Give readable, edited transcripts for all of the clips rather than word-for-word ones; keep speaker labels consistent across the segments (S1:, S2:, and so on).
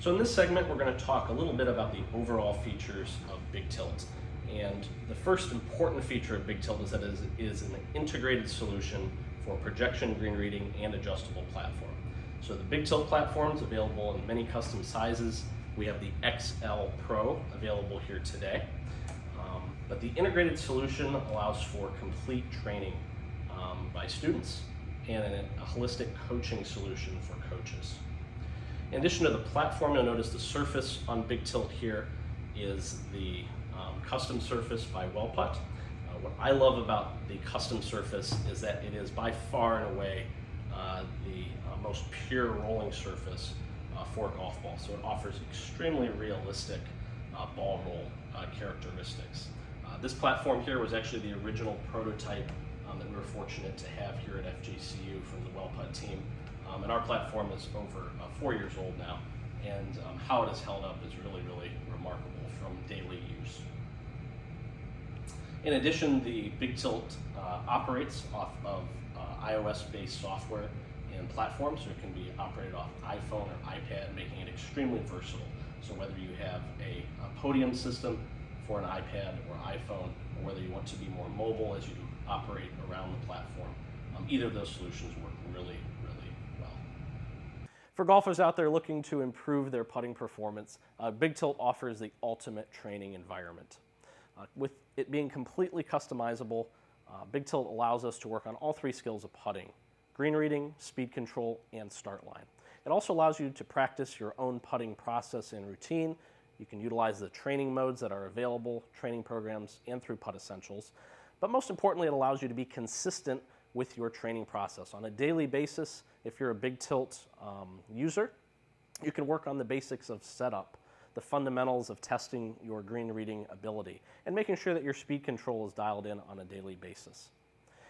S1: So in this segment, we're going to talk a little bit about the overall features of BIGTILT. And the first important feature of BIGTILT is that it is an integrated solution for projection, green reading, and adjustable platform. So the BIGTILT platform is available in many custom sizes. We have the XL Pro available here today. But the integrated solution allows for complete training by students and a holistic coaching solution for coaches. In addition to the platform, you'll notice the surface on BIGTILT here is the custom surface by Wellputt. What I love about the custom surface is that it is by far and away the most pure rolling surface for golf balls. So it offers extremely realistic ball roll characteristics. This platform here was actually the original prototype that we were fortunate to have here at FGCU from the Wellputt team. And our platform is over 4 years old now, and how it has held up is really, really remarkable from daily use. In addition, the BIGTILT operates off of iOS-based software and platforms, so it can be operated off iPhone or iPad, making it extremely versatile. So whether you have a podium system for an iPad or iPhone, or whether you want to be more mobile as you operate around the platform, either of those solutions work really, really well. For golfers out there looking to improve their putting performance, BIGTILT offers the ultimate training environment. With it being completely customizable, BIGTILT allows us to work on all three skills of putting: green reading, speed control, and start line. It also allows you to practice your own putting process and routine. You can utilize the training modes that are available, training programs, and through Putt Essentials. But most importantly, it allows you to be consistent with your training process. On a daily basis, if you're a BIGTILT user, you can work on the basics of setup, the fundamentals of testing your green reading ability, and making sure that your speed control is dialed in on a daily basis.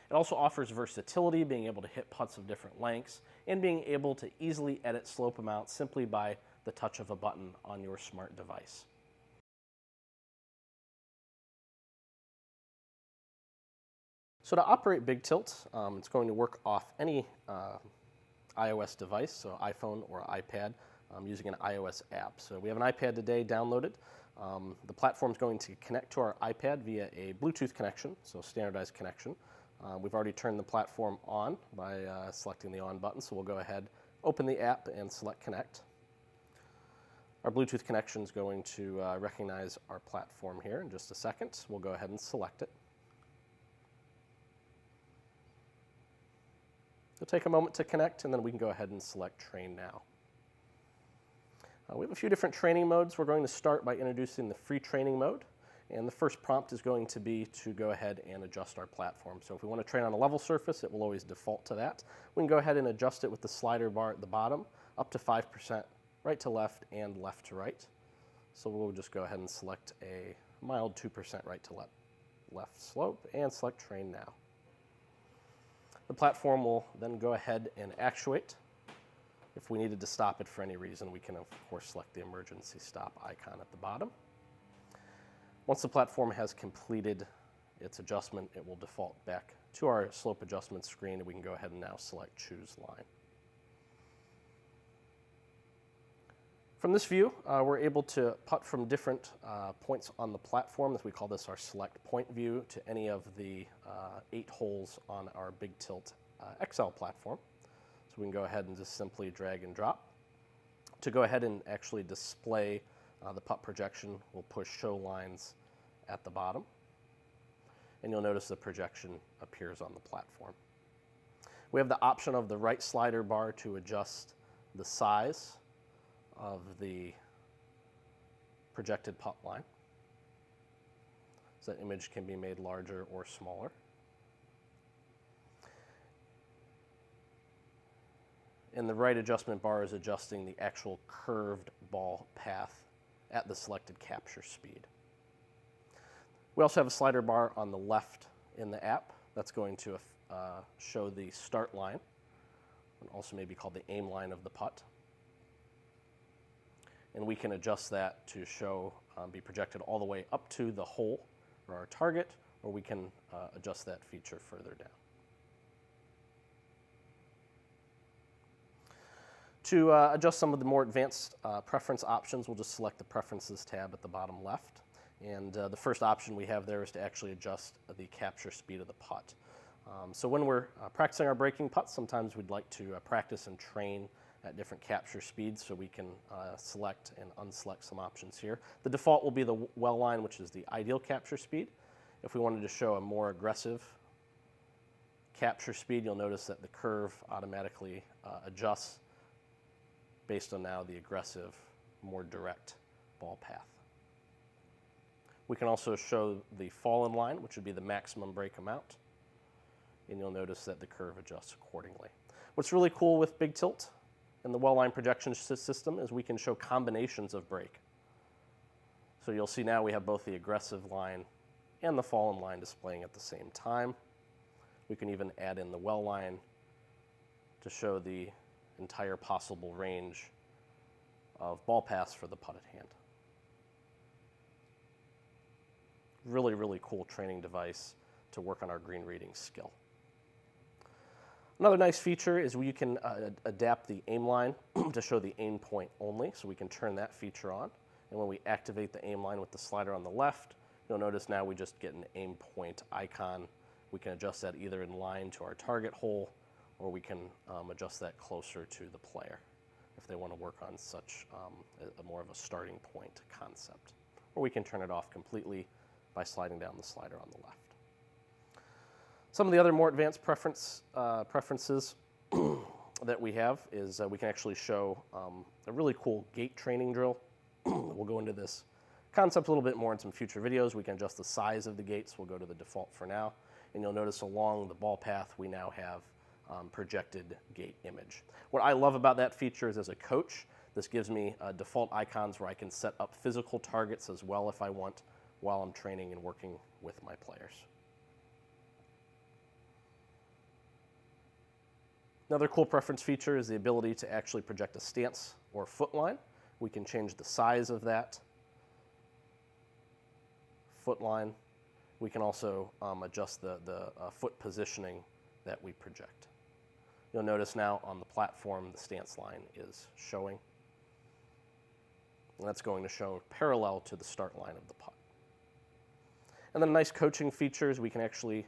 S1: It also offers versatility, being able to hit putts of different lengths, and being able to easily edit slope amounts simply by the touch of a button on your smart device. So to operate BIGTILT, it's going to work off any iOS device, so iPhone or iPad, using an iOS app. So we have an iPad today downloaded. The platform is going to connect to our iPad via a Bluetooth connection, so standardized connection. We've already turned the platform on by selecting the on button, so we'll go ahead, open the app, and select connect. Our Bluetooth connection is going to recognize our platform here in just a second. We'll go ahead and select it. It'll take a moment to connect, and then we can go ahead and select Train Now. We have a few different training modes. We're going to start by introducing the free training mode, and the first prompt is going to be to go ahead and adjust our platform. So if we want to train on a level surface, it will always default to that. We can go ahead and adjust it with the slider bar at the bottom, up to 5%, right to left and left to right. So we'll just go ahead and select a mild 2% right to left slope and select Train Now. The platform will then go ahead and actuate. If we needed to stop it for any reason, we can of course select the emergency stop icon at the bottom. Once the platform has completed its adjustment, it will default back to our slope adjustment screen, and we can go ahead and now select Choose Line. From this view, we're able to putt from different points on the platform. We call this our select point view, to any of the 8 holes on our BIGTILT XL platform. So we can go ahead and just simply drag and drop. To go ahead and actually display the putt projection, we'll push Show Lines at the bottom, and you'll notice the projection appears on the platform. We have the option of the right slider bar to adjust the size of the projected putt line. So that image can be made larger or smaller. And the right adjustment bar is adjusting the actual curved ball path at the selected capture speed. We also have a slider bar on the left in the app that's going to show the start line, and also maybe called the aim line of the putt. And we can adjust that to show, be projected all the way up to the hole or our target, or we can adjust that feature further down. To adjust some of the more advanced preference options, we'll just select the Preferences tab at the bottom left. And the first option we have there is to actually adjust the capture speed of the putt. So when we're practicing our breaking putts, sometimes we'd like to practice and train at different capture speeds, so we can select and unselect some options here. The default will be the well line, which is the ideal capture speed. If we wanted to show a more aggressive capture speed, you'll notice that the curve automatically adjusts based on now the aggressive, more direct ball path. We can also show the fall in line, which would be the maximum break amount, and you'll notice that the curve adjusts accordingly. What's really cool with BIGTILT and the well line projection system is we can show combinations of break. So you'll see now we have both the aggressive line and the fall in line displaying at the same time. We can even add in the well line to show the entire possible range of ball paths for the putted hand. Really, really cool training device to work on our green reading skill. Another nice feature is you can adapt the aim line to show the aim point only, so we can turn that feature on. And when we activate the aim line with the slider on the left, you'll notice now we just get an aim point icon. We can adjust that either in line to our target hole, or we can adjust that closer to the player if they want to work on such a more of a starting point concept. Or we can turn it off completely by sliding down the slider on the left. Some of the other more advanced preferences that we have is we can actually show a really cool gate training drill. We'll go into this concept a little bit more in some future videos. We can adjust the size of the gates. We'll go to the default for now. And you'll notice along the ball path, we now have projected gate image. What I love about that feature is as a coach, this gives me default icons where I can set up physical targets as well if I want while I'm training and working with my players. Another cool preference feature is the ability to actually project a stance or foot line. We can change the size of that foot line. We can also adjust the foot positioning that we project. You'll notice now on the platform the stance line is showing. And that's going to show parallel to the start line of the putt. And then a nice coaching feature is we can actually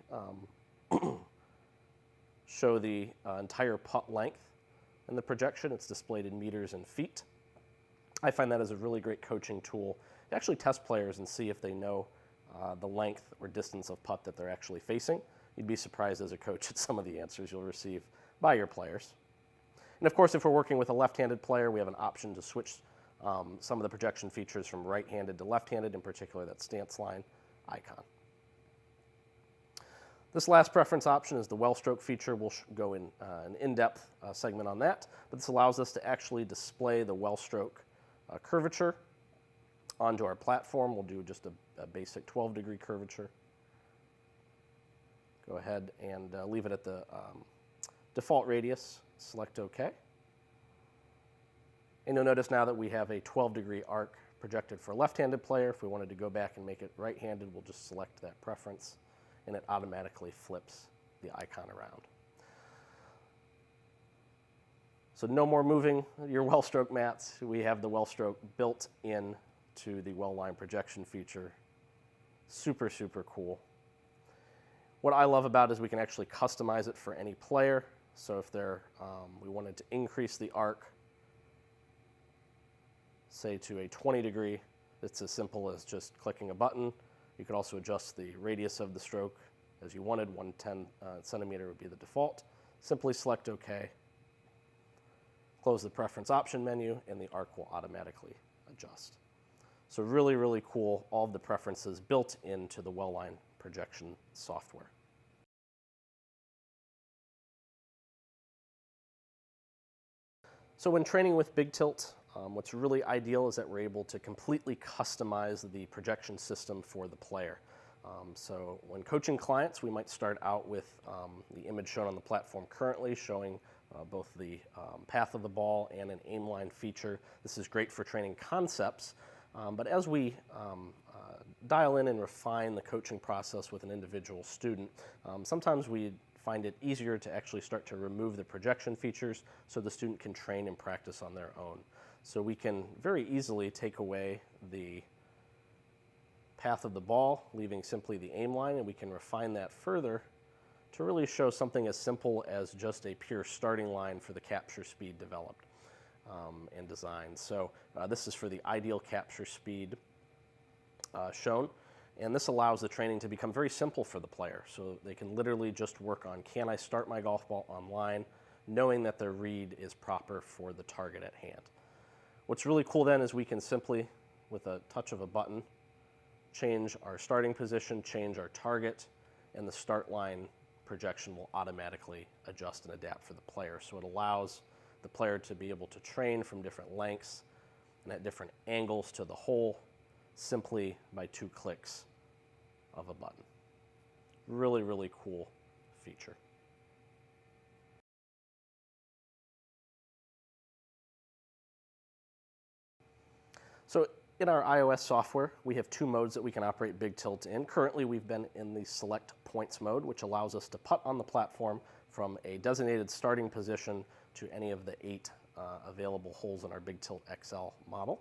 S1: show the entire putt length in the projection. It's displayed in meters and feet. I find that as a really great coaching tool to actually test players and see if they know the length or distance of putt that they're actually facing. You'd be surprised as a coach at some of the answers you'll receive by your players. And of course, if we're working with a left-handed player, we have an option to switch some of the projection features from right-handed to left-handed, in particular that stance line icon. This last preference option is the well stroke feature. We'll go in an in-depth segment on that, but this allows us to actually display the well stroke curvature onto our platform. We'll do just a basic 12-degree curvature. Go ahead and leave it at the default radius, select OK. And you'll notice now that we have a 12-degree arc projected for a left-handed player. If we wanted to go back and make it right-handed, we'll just select that preference, and it automatically flips the icon around. So no more moving your well stroke mats. We have the well stroke built in to the well line projection feature. Super, super cool. What I love about it is we can actually customize it for any player. So if we wanted to increase the arc, say to a 20-degree, it's as simple as just clicking a button. You could also adjust the radius of the stroke as you wanted. 110 centimeter would be the default. Simply select OK. Close the preference option menu, and the arc will automatically adjust. So really, really cool. All of the preferences built into the well line projection software. So when training with BIGTILT, what's really ideal is that we're able to completely customize the projection system for the player. So when coaching clients, we might start out with the image shown on the platform currently, showing both the path of the ball and an aim line feature. This is great for training concepts, but as we dial in and refine the coaching process with an individual student, sometimes we find it easier to actually start to remove the projection features so the student can train and practice on their own. So we can very easily take away the path of the ball, leaving simply the aim line, and we can refine that further to really show something as simple as just a pure starting line for the capture speed developed and designed. So this is for the ideal capture speed shown, and this allows the training to become very simple for the player. So they can literally just work on, can I start my golf ball on line, knowing that their read is proper for the target at hand. What's really cool then is we can simply, with a touch of a button, change our starting position, change our target, and the start line projection will automatically adjust and adapt for the player. So it allows the player to be able to train from different lengths and at different angles to the hole simply by 2 clicks of a button. Really, really cool feature. So in our iOS software, we have 2 modes that we can operate BIGTILT in. Currently, we've been in the select points mode, which allows us to putt on the platform from a designated starting position to any of the 8 available holes in our BIGTILT XL model.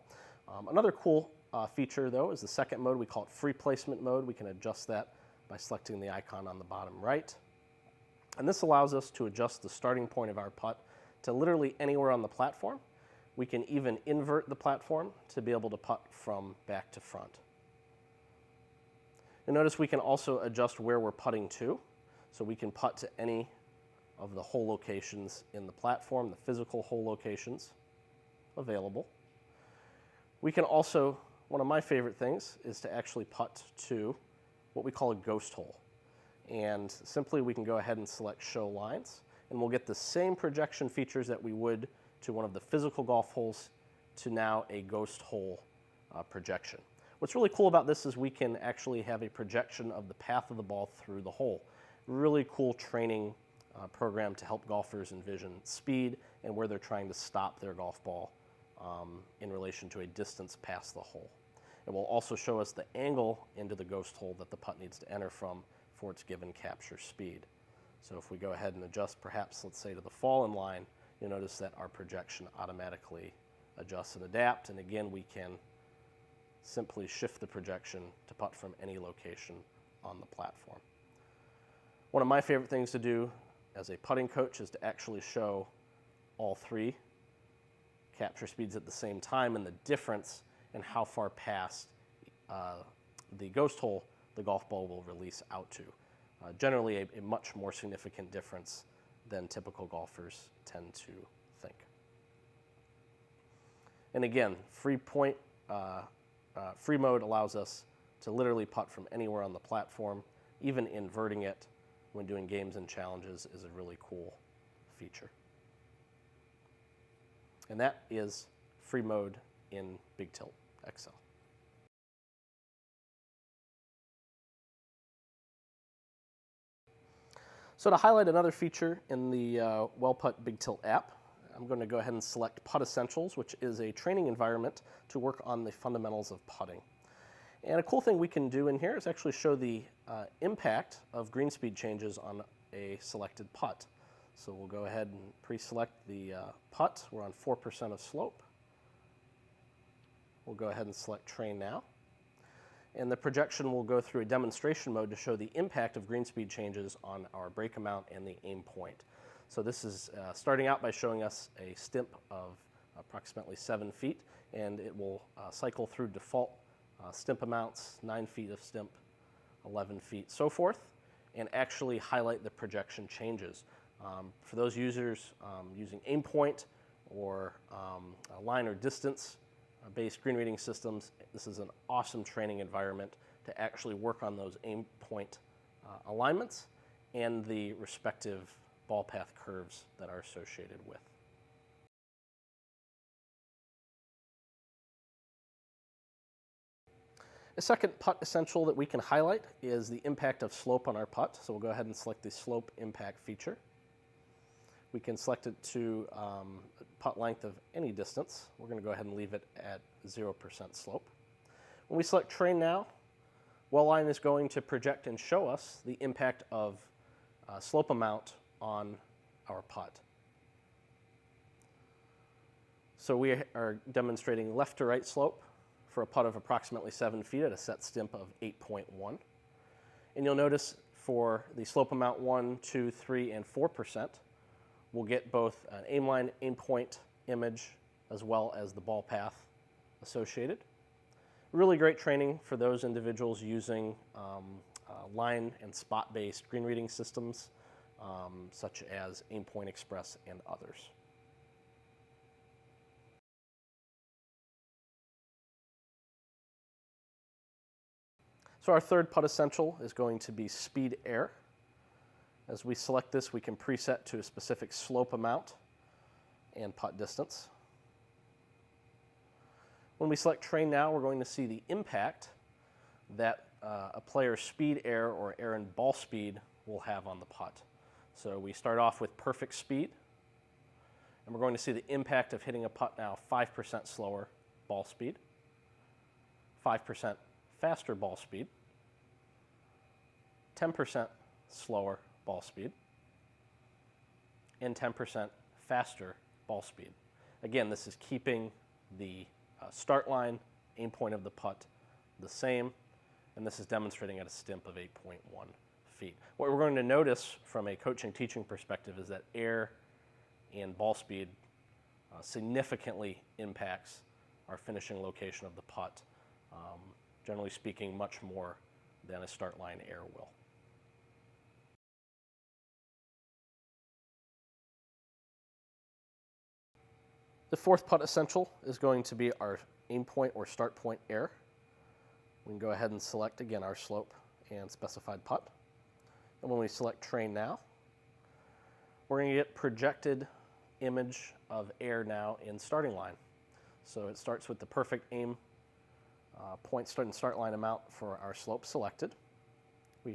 S1: Another cool feature, though, is the second mode. We call it free placement mode. We can adjust that by selecting the icon on the bottom right. And this allows us to adjust the starting point of our putt to literally anywhere on the platform. We can even invert the platform to be able to putt from back to front. And notice we can also adjust where we're putting to. So we can putt to any of the hole locations in the platform, the physical hole locations available. We can also, one of my favorite things is to actually putt to what we call a ghost hole. And simply we can go ahead and select show lines, and we'll get the same projection features that we would to one of the physical golf holes to now a ghost hole projection. What's really cool about this is we can actually have a projection of the path of the ball through the hole. Really cool training program to help golfers envision speed and where they're trying to stop their golf ball in relation to a distance past the hole. It will also show us the angle into the ghost hole that the putt needs to enter from for its given capture speed. So if we go ahead and adjust perhaps, let's say, to the fallen line, you'll notice that our projection automatically adjusts and adapts, and again we can simply shift the projection to putt from any location on the platform. One of my favorite things to do as a putting coach is to actually show all 3 capture speeds at the same time and the difference in how far past the ghost hole the golf ball will release out to. Generally a much more significant difference than typical golfers tend to think. And again, free mode allows us to literally putt from anywhere on the platform. Even inverting it when doing games and challenges is a really cool feature. And that is free mode in BIGTILT XL. So to highlight another feature in the Wellputt BIGTILT app, I'm going to go ahead and select Putt Essentials, which is a training environment to work on the fundamentals of putting. And a cool thing we can do in here is actually show the impact of green speed changes on a selected putt. So we'll go ahead and pre-select the putt. We're on 4% of slope. We'll go ahead and select Train Now. And the projection will go through a demonstration mode to show the impact of green speed changes on our break amount and the aim point. So this is starting out by showing us a stimp of approximately 7 feet, and it will cycle through default stimp amounts, 9 feet of stimp, 11 feet, so forth, and actually highlight the projection changes. For those users using aim point or line or distance based green reading systems, this is an awesome training environment to actually work on those aim point alignments and the respective ball path curves that are associated with. A second putt essential that we can highlight is the impact of slope on our putt. So we'll go ahead and select the slope impact feature. We can select it to putt length of any distance. We're going to go ahead and leave it at 0% slope. When we select Train Now, Wellline is going to project and show us the impact of slope amount on our putt. So we are demonstrating left to right slope for a putt of approximately 7 feet at a set stimp of 8.1. And you'll notice for the slope amount 1, 2, 3, and 4%, we'll get both an aim line, aim point image, as well as the ball path associated. Really great training for those individuals using line and spot-based green reading systems, such as Aimpoint Express and others. So our third putt essential is going to be speed air. As we select this, we can preset to a specific slope amount and putt distance. When we select train now, we're going to see the impact that a player's speed air or air and ball speed will have on the putt. So we start off with perfect speed, and we're going to see the impact of hitting a putt now 5% slower ball speed, 5% faster ball speed, 10% slower ball speed, and 10% faster ball speed. Again, this is keeping the start line, aim point of the putt the same, and this is demonstrating at a stimp of 8.1 feet. What we're going to notice from a coaching teaching perspective is that air and ball speed significantly impacts our finishing location of the putt, generally speaking, much more than a start line air will. The fourth putt essential is going to be our aim point or start point air. We can go ahead and select again our slope and specified putt. And when we select train now, we're going to get projected image of air now in starting line. So it starts with the perfect aim point start and start line amount for our slope selected.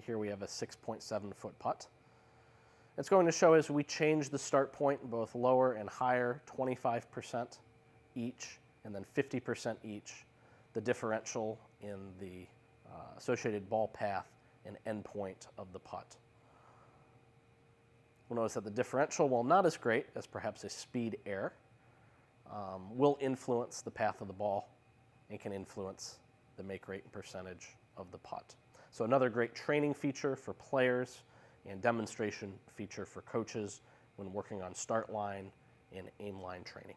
S1: Here we have a 6.7 foot putt. It's going to show as we change the start point both lower and higher, 25% each and then 50% each, the differential in the associated ball path and end point of the putt. We'll notice that the differential, while not as great as perhaps a speed air, will influence the path of the ball and can influence the make rate and percentage of the putt. So another great training feature for players and demonstration feature for coaches when working on start line and aim line training.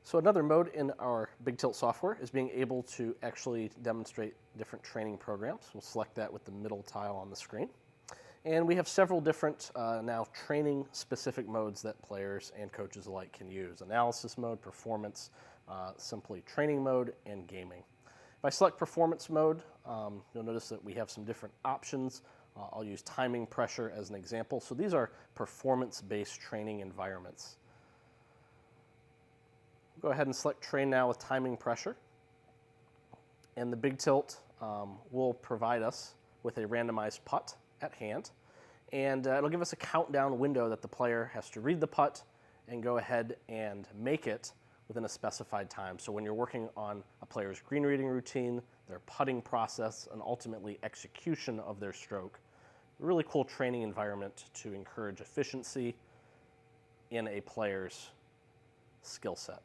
S1: So another mode in our BIGTILT software is being able to actually demonstrate different training programs. We'll select that with the middle tile on the screen. And we have several different now training specific modes that players and coaches alike can use. Analysis mode, performance, simply training mode, and gaming. If I select performance mode, you'll notice that we have some different options. I'll use timing pressure as an example. So these are performance-based training environments. Go ahead and select train now with timing pressure. And the BIGTILT will provide us with a randomized putt at hand. And it'll give us a countdown window that the player has to read the putt and go ahead and make it within a specified time. So when you're working on a player's green reading routine, their putting process, and ultimately execution of their stroke, a really cool training environment to encourage efficiency in a player's skill set.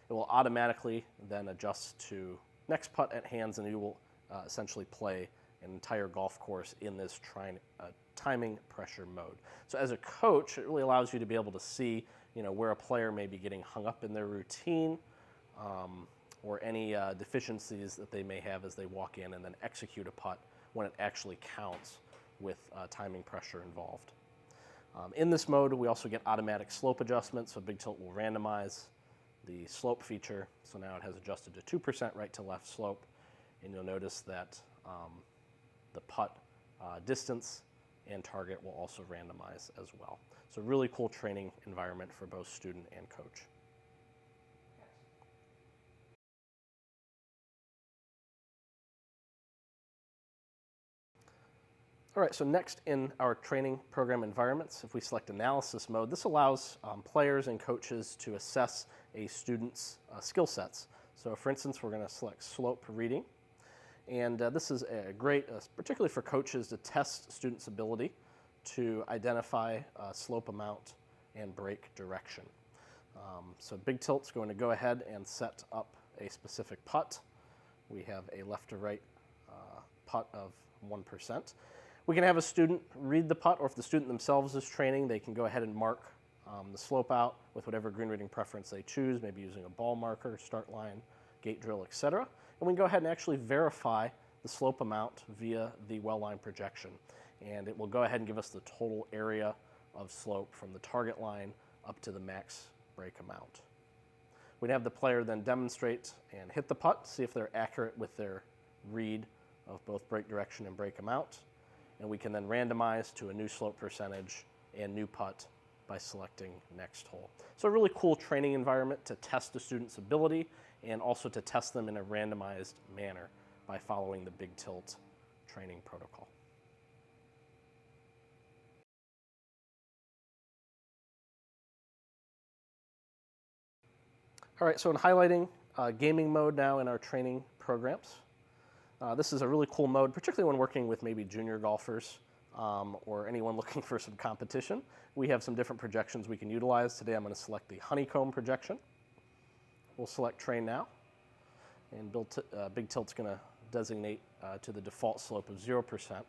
S1: It will automatically then adjust to next putt at hands, and you will essentially play an entire golf course in this timing pressure mode. So as a coach, it really allows you to be able to see where a player may be getting hung up in their routine or any deficiencies that they may have as they walk in and then execute a putt when it actually counts with timing pressure involved. In this mode, we also get automatic slope adjustments, so BIGTILT will randomize the slope feature. So now it has adjusted to 2% right to left slope, and you'll notice that the putt distance and target will also randomize as well. So really cool training environment for both student and coach. All right, so next in our training program environments, if we select analysis mode, this allows players and coaches to assess a student's skill sets. So for instance, we're going to select slope reading. And this is a great, particularly for coaches, to test students' ability to identify slope amount and brake direction. So BIGTILT is going to go ahead and set up a specific putt. We have a left to right putt of 1%. We can have a student read the putt, or if the student themselves is training, they can go ahead and mark the slope out with whatever green reading preference they choose, maybe using a ball marker, start line, gate drill, etc. And we can go ahead and actually verify the slope amount via the well line projection. And it will go ahead and give us the total area of slope from the target line up to the max brake amount. We'd have the player then demonstrate and hit the putt, see if they're accurate with their read of both brake direction and brake amount. And we can then randomize to a new slope percentage and new putt by selecting next hole. So a really cool training environment to test the student's ability and also to test them in a randomized manner by following the BIGTILT training protocol. All right, so in highlighting gaming mode now in our training programs, this is a really cool mode, particularly when working with maybe junior golfers or anyone looking for some competition. We have some different projections we can utilize. Today I'm going to select the honeycomb projection. We'll select train now, and BIGTILT's going to designate to the default slope of 0%.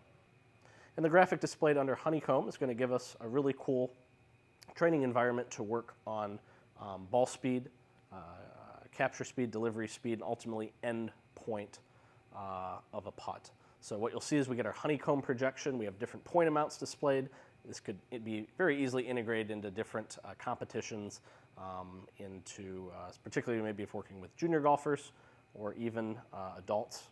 S1: And the graphic displayed under honeycomb is going to give us a really cool training environment to work on ball speed, capture speed, delivery speed, and ultimately end point of a putt. So what you'll see is we get our honeycomb projection. We have different point amounts displayed. This could be very easily integrated into different competitions, particularly maybe if working with junior golfers or even adults